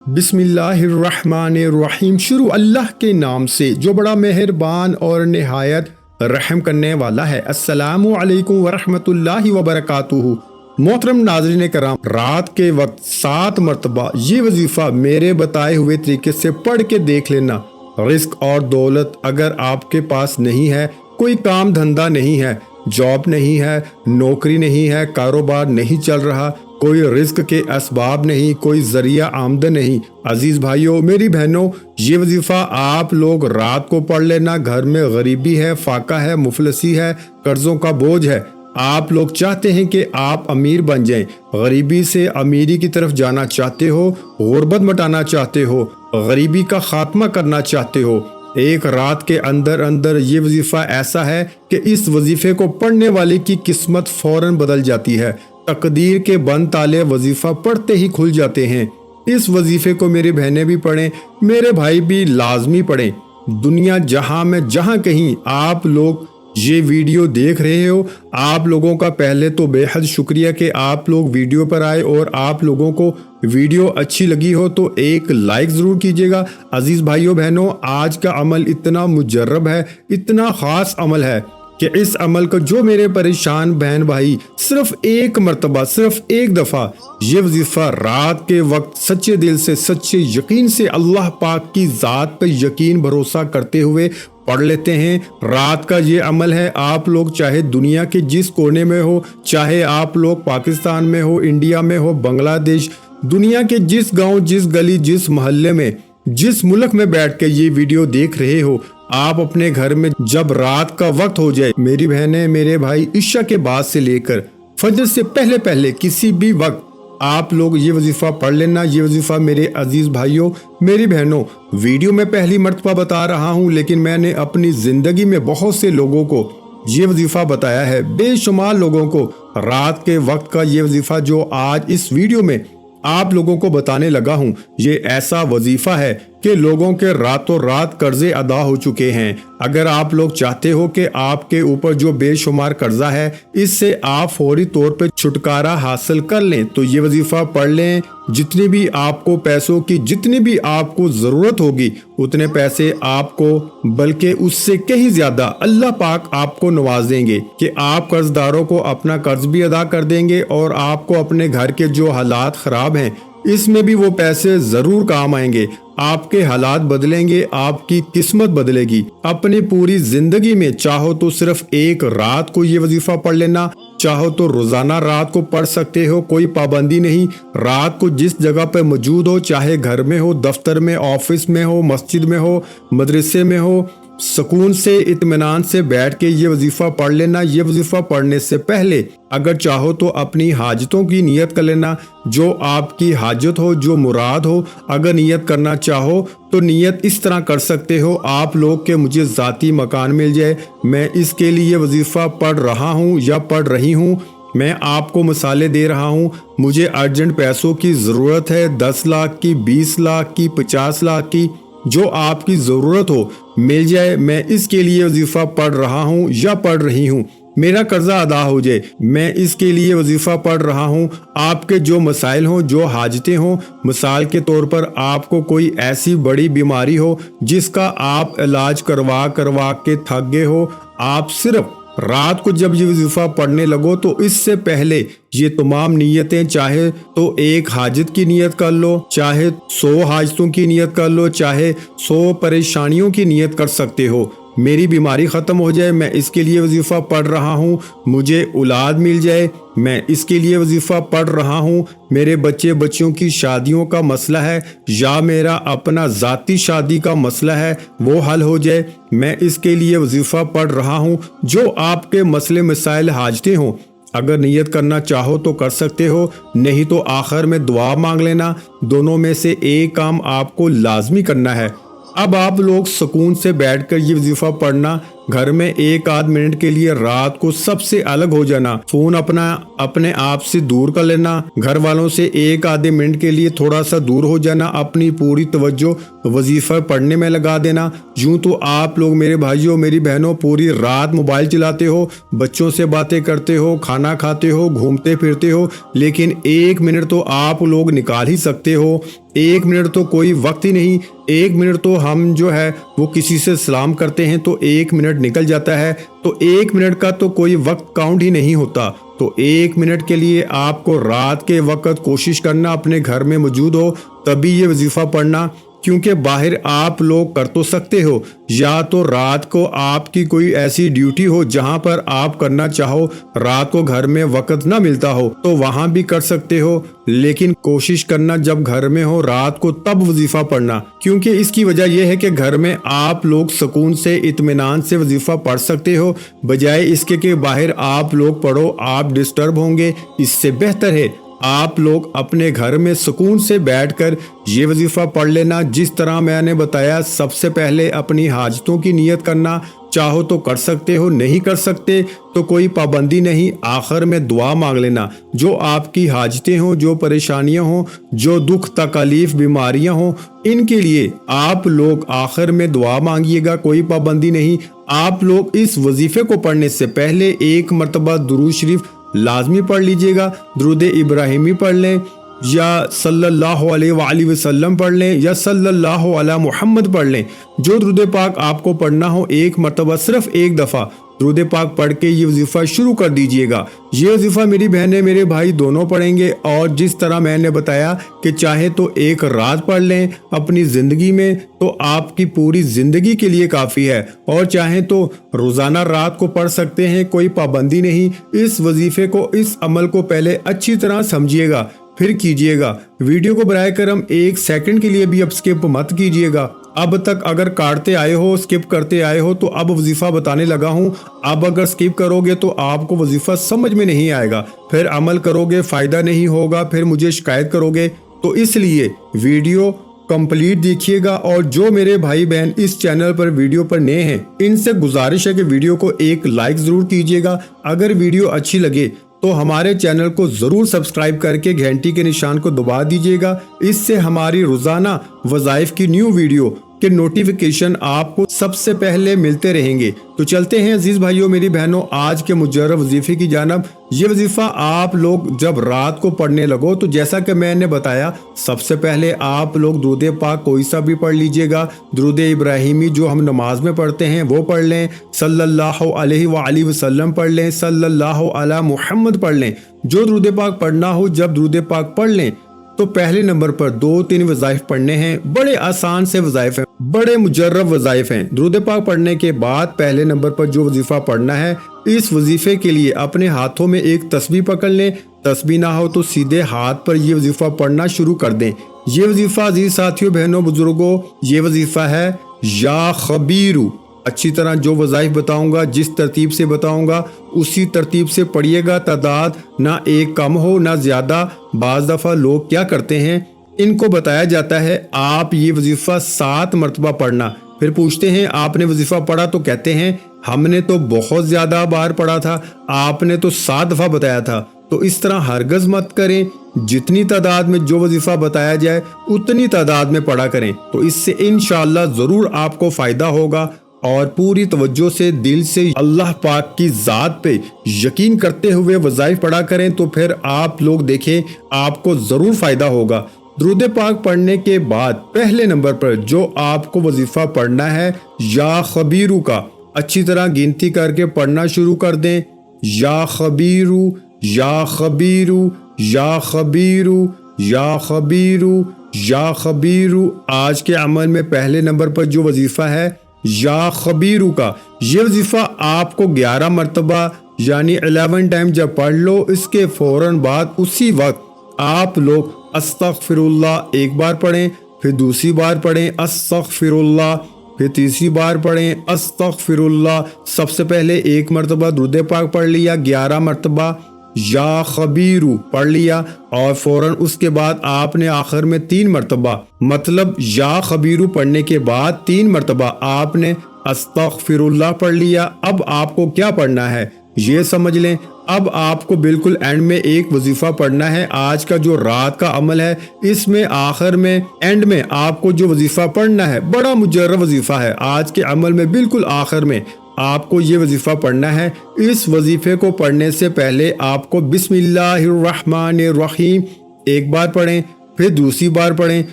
बिस्मिल्लाहिर्रहमानिर्रहीम। शुरू अल्लाह के नाम से जो बड़ा मेहरबान और निहायत रहम करने वाला है। अस्सलामु अलैकुम वरहमतुल्लाहि वबरकातुहू। मोहतरम नाज़रीन कराम, रात के वक्त 7 मरतबा ये वजीफ़ा मेरे बताए हुए तरीके से पढ़ के देख लेना। रिस्क और दौलत अगर आपके पास नहीं है, कोई काम धंधा नहीं है, जॉब नहीं है, नौकरी नहीं है, कारोबार नहीं चल रहा, कोई रिस्क के असबाब नहीं, कोई जरिया आमदन नहीं, अजीज भाइयों मेरी बहनों, ये वजीफा आप लोग रात को पढ़ लेना। घर में गरीबी है, फाका है, मुफलसी है, कर्जों का बोझ है, आप लोग चाहते हैं कि आप अमीर बन जाएं, गरीबी से अमीरी की तरफ जाना चाहते हो, गुर्बत मिटाना चाहते हो, गरीबी का खात्मा करना चाहते हो, एक रात के अंदर अंदर ये वजीफा ऐसा है कि इस वजीफे को पढ़ने वाले की किस्मत फौरन बदल जाती है। तकदीर के बंद ताले वजीफा पढ़ते ही खुल जाते हैं। इस वजीफे को मेरी बहनें भी पढ़ें, मेरे भाई भी लाजमी पढ़ें। दुनिया जहां में जहां कहीं आप लोग ये वीडियो देख रहे हो, आप लोगों का पहले तो बेहद शुक्रिया कि आप लोग वीडियो पर आए, और आप लोगों को वीडियो अच्छी लगी हो तो एक लाइक ज़रूर कीजिएगा। अजीज़ भाइयों बहनों, आज का अमल इतना मुजर्रब है, इतना ख़ास अमल है कि इस अमल को जो मेरे परेशान बहन भाई सिर्फ एक मरतबा, सिर्फ एक दफ़ा ये वजीफ़ा रात के वक्त सच्चे दिल से, सच्चे यकीन से, अल्लाह पाक की ज़ात पर यकीन भरोसा करते हुए पढ़ लेते हैं। रात का ये अमल है, आप लोग चाहे दुनिया के जिस कोने में हो, चाहे आप लोग पाकिस्तान में हो, इंडिया में हो, बांग्लादेश, दुनिया के जिस गांव, जिस गली, जिस मोहल्ले में, जिस मुल्क में बैठ के ये वीडियो देख रहे हो, आप अपने घर में जब रात का वक्त हो जाए, मेरी बहनें मेरे भाई, इशा के बाद से लेकर फजर से पहले पहले किसी भी वक्त आप लोग ये वजीफा पढ़ लेना। ये वजीफा मेरे अजीज भाइयों मेरी बहनों, वीडियो में पहली मर्तबा बता रहा हूँ, लेकिन मैंने अपनी जिंदगी में बहुत से लोगों को ये वजीफा बताया है, बेशुमार लोगों को। रात के वक्त का ये वजीफा जो आज इस वीडियो में आप लोगों को बताने लगा हूँ, ये ऐसा वजीफा है कि लोगों के रातों रात कर्जे अदा हो चुके हैं। अगर आप लोग चाहते हो कि आपके ऊपर जो बेशुमार कर्जा है इससे आप फौरी तौर पे छुटकारा हासिल कर लें, तो ये वजीफा पढ़ लें। जितनी भी आपको पैसों की, जितनी भी आपको ज़रूरत होगी, उतने पैसे आपको, बल्कि उससे कहीं ज़्यादा अल्लाह पाक आपको नवाजेंगे कि आप कर्जदारों को अपना कर्ज भी अदा कर देंगे, और आपको अपने घर के जो हालात ख़राब हैं इसमें भी वो पैसे ज़रूर काम आएंगे। आपके हालात बदलेंगे, आपकी किस्मत बदलेगी। अपनी पूरी जिंदगी में चाहो तो सिर्फ एक रात को ये वजीफा पढ़ लेना, चाहो तो रोजाना रात को पढ़ सकते हो, कोई पाबंदी नहीं। रात को जिस जगह पे मौजूद हो, चाहे घर में हो, दफ्तर में, ऑफिस में हो, मस्जिद में हो, मदरसे में हो, सुकून से, इत्मीनान से बैठ के ये वजीफा पढ़ लेना। ये वजीफा पढ़ने से पहले अगर चाहो तो अपनी हाजतों की नियत कर लेना, जो आपकी हाजत हो, जो मुराद हो। अगर नियत करना चाहो तो नियत इस तरह कर सकते हो आप लोग के मुझे ज़ाती मकान मिल जाए, मैं इसके लिए वजीफा पढ़ रहा हूँ या पढ़ रही हूँ। मैं आपको मिसालें दे रहा हूँ, मुझे अर्जेंट पैसों की ज़रूरत है, 10 लाख की, 20 लाख की, 50 लाख की, जो आपकी ज़रूरत हो मिल जाए, मैं इसके लिए वजीफ़ा पढ़ रहा हूँ या पढ़ रही हूँ। मेरा कर्जा अदा हो जाए, मैं इसके लिए वजीफ़ा पढ़ रहा हूँ। आपके जो मसाइल हों, जो हाजतें हों, मिसाल के तौर पर आपको कोई ऐसी बड़ी बीमारी हो जिसका आप इलाज करवा करवा के थक गए हो, आप सिर्फ रात को जब ये वजीफा पढ़ने लगो तो इससे पहले ये तमाम नियतें, चाहे तो एक हाजत की नियत कर लो, चाहे 100 हाजतों की नियत कर लो, चाहे 100 परेशानियों की नियत कर सकते हो। मेरी बीमारी ख़त्म हो जाए, मैं इसके लिए वजीफ़ा पढ़ रहा हूँ। मुझे औलाद मिल जाए, मैं इसके लिए वजीफ़ा पढ़ रहा हूँ। मेरे बच्चे बच्चियों की शादियों का मसला है, या मेरा अपना ज़ाती शादी का मसला है, वो हल हो जाए, मैं इसके लिए वजीफ़ा पढ़ रहा हूँ। जो आपके मसले मसाइल हाजतें हों, अगर नियत करना चाहो तो कर सकते हो, नहीं तो आखिर में दुआ मांग लेना। दोनों में से एक काम आपको लाजमी करना है। अब आप लोग सुकून से बैठकर ये वजीफ़ा पढ़ना, گھر میں ایک آدھ منٹ کے لیے رات کو سب سے الگ ہو جانا، فون اپنے آپ سے دور کر لینا، گھر والوں سے ایک آدھے منٹ کے لیے تھوڑا سا دور ہو جانا، اپنی پوری توجہ وظیفہ پڑھنے میں لگا دینا۔ یوں تو آپ لوگ میرے بھائیوں میری بہنوں پوری رات موبائل چلاتے ہو، بچوں سے باتیں کرتے ہو، کھانا کھاتے ہو، گھومتے پھرتے ہو، لیکن ایک منٹ تو آپ لوگ نکال ہی سکتے ہو۔ ایک منٹ تو کوئی وقت ہی نہیں، ایک منٹ تو ہم جو ہے وہ کسی سے سلام کرتے ہیں تو ایک منٹ نکل جاتا ہے، تو ایک منٹ کا تو کوئی وقت کاؤنٹ ہی نہیں ہوتا۔ تو ایک منٹ کے لیے آپ کو رات کے وقت کوشش کرنا اپنے گھر میں موجود ہو تبھی یہ وظیفہ پڑھنا، کیونکہ باہر آپ لوگ کر تو سکتے ہو، یا تو رات کو آپ کی کوئی ایسی ڈیوٹی ہو جہاں پر آپ کرنا چاہو، رات کو گھر میں وقت نہ ملتا ہو تو وہاں بھی کر سکتے ہو، لیکن کوشش کرنا جب گھر میں ہو رات کو تب وظیفہ پڑھنا، کیونکہ اس کی وجہ یہ ہے کہ گھر میں آپ لوگ سکون سے اطمینان سے وظیفہ پڑھ سکتے ہو، بجائے اس کے کہ باہر آپ لوگ پڑھو آپ ڈسٹرب ہوں گے۔ اس سے بہتر ہے آپ لوگ اپنے گھر میں سکون سے بیٹھ کر یہ وظیفہ پڑھ لینا، جس طرح میں نے بتایا۔ سب سے پہلے اپنی حاجتوں کی نیت کرنا، چاہو تو کر سکتے ہو، نہیں کر سکتے تو کوئی پابندی نہیں، آخر میں دعا مانگ لینا۔ جو آپ کی حاجتیں ہوں، جو پریشانیاں ہوں، جو دکھ تکلیف بیماریاں ہوں، ان کے لیے آپ لوگ آخر میں دعا مانگیے گا، کوئی پابندی نہیں۔ آپ لوگ اس وظیفے کو پڑھنے سے پہلے ایک مرتبہ درود شریف لازمی پڑھ لیجئے گا، درود ابراہیمی پڑھ لیں، یا صلی اللہ علیہ وآلہ وسلم پڑھ لیں، یا صلی اللہ علی محمد پڑھ لیں۔ جو درود پاک آپ کو پڑھنا ہو ایک مرتبہ صرف ایک دفعہ درود پاک پڑھ کے یہ وظیفہ شروع کر دیجئے گا۔ یہ وظیفہ میری بہنیں میرے بھائی دونوں پڑھیں گے، اور جس طرح میں نے بتایا کہ چاہے تو ایک رات پڑھ لیں اپنی زندگی میں تو آپ کی پوری زندگی کے لیے کافی ہے، اور چاہیں تو روزانہ رات کو پڑھ سکتے ہیں، کوئی پابندی نہیں۔ اس وظیفے کو، اس عمل کو پہلے اچھی طرح سمجھیے گا پھر کیجئے گا۔ ویڈیو کو برائے کرم ایک سیکنڈ کے لیے بھی اب سکپ مت کیجئے گا۔ اب تک اگر کاٹتے آئے ہو، سکپ کرتے آئے ہو، تو اب وظیفہ بتانے لگا ہوں۔ اب اگر سکپ کرو گے تو آپ کو وظیفہ سمجھ میں نہیں آئے گا، پھر عمل کرو گے فائدہ نہیں ہوگا، پھر مجھے شکایت کرو گے۔ تو اس لیے ویڈیو کمپلیٹ دیکھیے گا، اور جو میرے بھائی بہن اس چینل پر ویڈیو پر نئے ہیں ان سے گزارش ہے کہ ویڈیو کو ایک لائک ضرور کیجیے گا۔ اگر ویڈیو اچھی لگے تو ہمارے چینل کو ضرور سبسکرائب کر کے گھنٹی کے نشان کو دبا دیجیے گا، اس سے ہماری روزانہ وظائف کی نیو ویڈیو کے نوٹیفیکیشن آپ کو سب سے پہلے ملتے رہیں گے۔ تو چلتے ہیں عزیز بھائیوں میری بہنوں آج کے مجرب وظیفے کی جانب۔ یہ وظیفہ آپ لوگ جب رات کو پڑھنے لگو تو جیسا کہ میں نے بتایا، سب سے پہلے آپ لوگ درود پاک کوئی سا بھی پڑھ لیجئے گا، درود ابراہیمی جو ہم نماز میں پڑھتے ہیں وہ پڑھ لیں، صلی اللہ علیہ وآلہ وسلم پڑھ لیں، صلی اللہ علی محمد پڑھ لیں۔ جو درود پاک پڑھنا ہو جب درود پاک پڑھ لیں تو پہلے نمبر پر 2-3 وظائف پڑھنے ہیں، بڑے آسان سے وظائف ہیں، بڑے مجرب وظائف ہیں۔ درود پاک پڑھنے کے بعد پہلے نمبر پر جو وظیفہ پڑھنا ہے، اس وظیفے کے لیے اپنے ہاتھوں میں ایک تسبیح پکڑ لیں، تسبیح نہ ہو تو سیدھے ہاتھ پر یہ وظیفہ پڑھنا شروع کر دیں۔ یہ وظیفہ عزیز ساتھیوں بہنوں بزرگوں، یہ وظیفہ ہے یا خبیرو۔ اچھی طرح جو وظائف بتاؤں گا، جس ترتیب سے بتاؤں گا اسی ترتیب سے پڑھیے گا، تعداد نہ ایک کم ہو نہ زیادہ۔ بعض دفعہ لوگ کیا کرتے ہیں، ان کو بتایا جاتا ہے آپ یہ وظیفہ 7 مرتبہ پڑھنا، پھر پوچھتے ہیں آپ نے وظیفہ پڑھا تو کہتے ہیں ہم نے تو بہت زیادہ بار پڑھا تھا، آپ نے تو 7 دفعہ بتایا تھا۔ تو اس طرح ہرگز مت کریں، جتنی تعداد میں جو وظیفہ بتایا جائے اتنی تعداد میں پڑھا کریں، تو اس سے انشاءاللہ ضرور آپ کو فائدہ ہوگا، اور پوری توجہ سے دل سے اللہ پاک کی ذات پہ یقین کرتے ہوئے وظائف پڑھا کریں، تو پھر آپ لوگ دیکھیں آپ کو ضرور فائدہ ہوگا۔ درود پاک پڑھنے کے بعد پہلے نمبر پر جو آپ کو وظیفہ پڑھنا ہے یا خبیرو کا، اچھی طرح گنتی کر کے پڑھنا شروع کر دیں۔ یا خبیرو، یا خبیرو، یا خبیرو، یا خبیرو، یا خبیرو۔ آج کے عمل میں پہلے نمبر پر جو وظیفہ ہے یا خبیرو کا، یہ وظیفہ آپ کو 11 مرتبہ یعنی 11 ٹائم جب پڑھ لو، اس کے فوراً بعد اسی وقت آپ لوگ استغفر اللہ ایک بار پڑھیں، پھر دوسری بار پڑھیں استغفر اللہ، پھر تیسری بار پڑھیں استغفر اللہ۔ سب سے پہلے ایک مرتبہ درود پاک پڑھ لیا، 11 مرتبہ یا خبیرو پڑھ لیا، اور فوراً اس کے بعد آپ نے آخر میں 3 مرتبہ، مطلب یا خبیرو پڑھنے کے بعد 3 مرتبہ آپ نے अस्तगफिरुल्लाह पढ़ लिया। अब आपको क्या पढ़ना है ये समझ लें। अब आपको बिल्कुल एंड में एक वजीफा पढ़ना है। आज का जो रात का अमल है इसमें आखिर में एंड में आपको जो वजीफा पढ़ना है बड़ा मुजर्रब वजीफा है। आज के अमल में बिल्कुल आखिर में आपको ये वजीफा पढ़ना है। इस वजीफे को पढ़ने से पहले आपको बिस्मिल्लाहिर्रहमानिर्रहीम एक बार पढ़ें, फिर दूसरी बार पढ़ें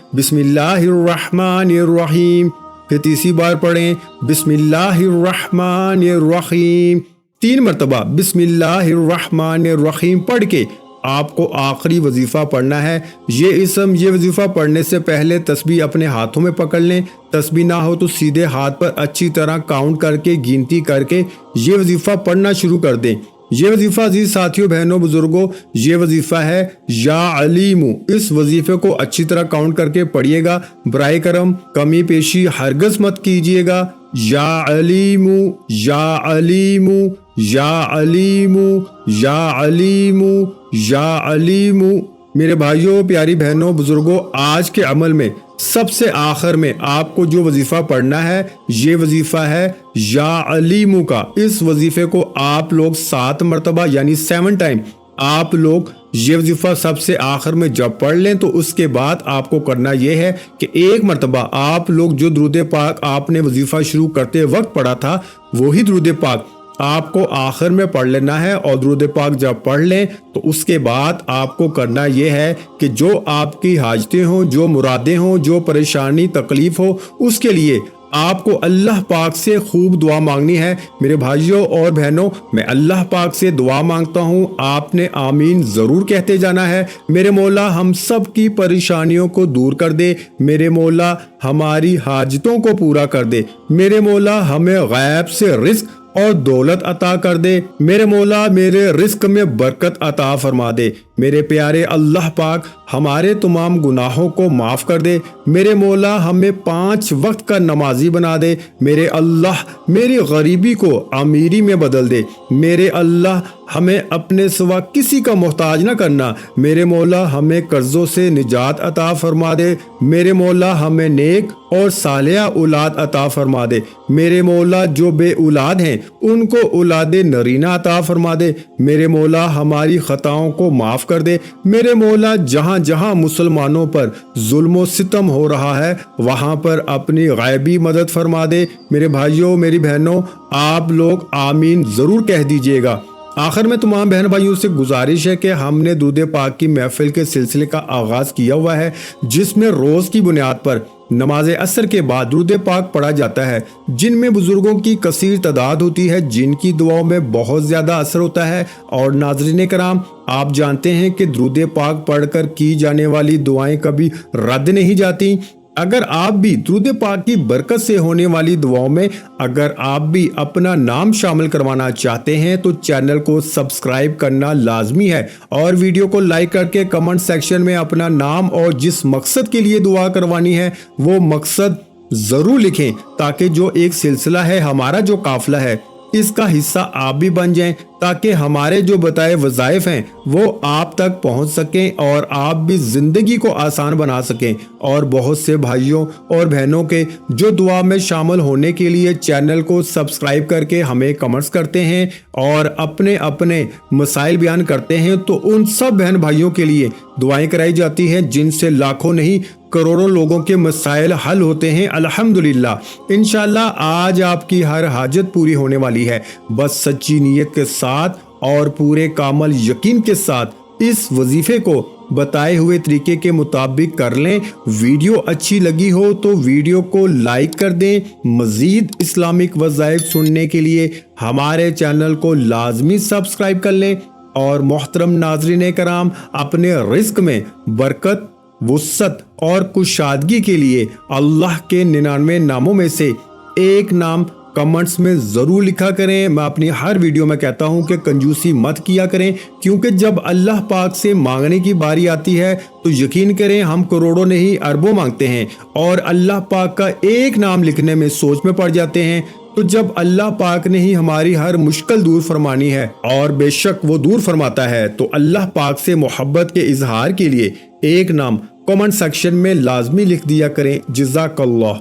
बिस्मिल्लाहिर्रहमानिर्रहीम, फिर तीसरी बार पढ़ें बिस्मिल्लाहिर्रहमानिर्रहीम, 3 मरतबा बिस्मिल्लाहिर्रहमानिर्रहीम पढ़ के आपको आखिरी वजीफा पढ़ना है। ये वजीफा पढ़ने से पहले तस्बीह अपने हाथों में पकड़ लें। तस्बीह ना हो तो सीधे हाथ पर अच्छी तरह काउंट करके गिनती करके ये वजीफा पढ़ना शुरू कर दें। ये वजीफा अजीज साथियों, बहनों, बुजुर्गों, ये वजीफा है या अलीमु। इस वजीफे को अच्छी तरह काउंट करके पढ़िएगा। बराए करम कमी पेशी हरगज मत कीजिएगा। या अलीमु, या अलीमु, या अलीमु, या अलीमु, या अलीमु। मेरे भाइयों, प्यारी बहनों, बुजुर्गों, आज के अमल में सबसे आखिर में आपको जो वजीफा पढ़ना है ये वजीफा है या अलीमु का। इस वजीफे को आप लोग 7 मरतबा यानी 7 टाइम आप लोग ये वजीफा सबसे आखिर में जब पढ़ लें तो उसके बाद आपको करना यह है कि 1 मरतबा आप लोग जो दुरूद पाक आपने वजीफा शुरू करते वक्त पढ़ा था वही दुरूद पाक आपको आखिर में पढ़ लेना है। और दुरूद पाक जब पढ़ लें तो उसके बाद आपको करना यह है कि जो आपकी हाजतें हों, जो मुरादें हों, जो परेशानी तकलीफ हो, उसके लिए आपको अल्लाह पाक से खूब दुआ मांगनी है। मेरे भाइयों और बहनों, मैं अल्लाह पाक से दुआ मांगता हूँ, आपने आमीन ज़रूर कहते जाना है। मेरे मौला हम सब की परेशानियों को दूर कर दे, मेरे मौला हमारी हाजतों को पूरा कर दे, मेरे मौला हमें गैब से रिज़्क और दौलत अता कर दे, मेरे मौला मेरे रिस्क में बरकत अता फरमा दे, मेरे प्यारे अल्लाह पाक हमारे तमाम गुनाहों को माफ़ कर दे, मेरे मौला हमें 5 वक्त का नमाजी बना दे, मेरे अल्लाह मेरी गरीबी को अमीरी में बदल दे, मेरे अल्लाह हमें अपने सिवा किसी का मोहताज न करना, मेरे मौला हमें कर्जों से निजात अता फरमा दे, मेरे मौला हमें नेक और सालिहा औलाद अता फरमा दे, मेरे मौला जो बे औलाद हैं उनको औलादे नरीना अता फरमा दे, मेरे मौला हमारी खताओं को माफ़ कर दे, मेरे मौला जहाँ जहाँ मुसलमानों पर जुल्म सितम हो रहा है वहाँ पर अपनी गायबी मदद फरमा दे। मेरे भाइयों, मेरी बहनों, आप लोग आमीन ज़रूर कह दीजिएगा। आखिर में तमाम बहन भाइयों से गुजारिश है कि हमने दुरूद पाक की महफिल के सिलसिले का आगाज़ किया हुआ है जिसमें रोज़ की बुनियाद पर नमाज असर के बाद दुरूद पाक पढ़ा जाता है, जिनमें बुजुर्गों की कसीर तादाद होती है, जिनकी दुआओं में बहुत ज़्यादा असर होता है। और नाज़रीन कराम, आप जानते हैं कि दुरूद पाक पढ़कर की जाने वाली दुआएं कभी रद्द नहीं जाती। अगर आप भी दुरूद पाक की बरकत से होने वाली दुआओं में अगर आप भी अपना नाम शामिल करवाना चाहते हैं तो चैनल को सब्सक्राइब करना लाजमी है और वीडियो को लाइक करके कमेंट सेक्शन में अपना नाम और जिस मकसद के लिए दुआ करवानी है वो मकसद ज़रूर लिखें, ताकि जो एक सिलसिला है, हमारा जो काफिला है, इसका हिस्सा आप भी बन जाएं, ताकि हमारे जो बताए वज़ाइफ हैं वो आप तक पहुंच सकें और आप भी ज़िंदगी को आसान बना सकें। और बहुत से भाइयों और बहनों के जो दुआ में शामिल होने के लिए चैनल को सब्सक्राइब करके हमें कमेंट्स करते हैं और अपने अपने मसाइल बयान करते हैं, तो उन सब बहन भाइयों के लिए दुआएं कराई जाती हैं जिनसे लाखों नहीं करोड़ों लोगों के मसाइल हल होते हैं। अल्हम्दुलिल्लाह, इंशाल्लाह आज आपकी हर हाजत पूरी होने वाली है। बस सच्ची नीयत के साथ और पूरे कामल यकीन के साथ इस वजीफे को बताए हुए तरीके के मुताबिक कर लें। वीडियो अच्छी लगी हो तो वीडियो को लाइक कर दें। मजीद इस्लामिक वज़ाइफ सुनने के लिए हमारे चैनल को लाजमी सब्सक्राइब कर लें। और मोहतरम नाज़रीन कराम, अपने रिस्क में बरकत, वुसअत और कुशादगी के लिए अल्लाह के 99 नामों में से एक नाम कमेंट्स में ज़रूर लिखा करें। मैं अपनी हर वीडियो में कहता हूं कि कंजूसी मत किया करें, क्योंकि जब अल्लाह पाक से मांगने की बारी आती है तो यकीन करें हम करोड़ों नहीं अरबों मांगते हैं और अल्लाह पाक का एक नाम लिखने में सोच में पड़ जाते हैं। तो जब अल्लाह पाक ने ही हमारी हर मुश्किल दूर फरमानी है, और बेशक वो दूर फरमाता है, तो अल्लाह पाक से मोहब्बत के इजहार के लिए एक नाम कमेंट सेक्शन में लाजमी लिख दिया करें। जज़ाकल्लाह।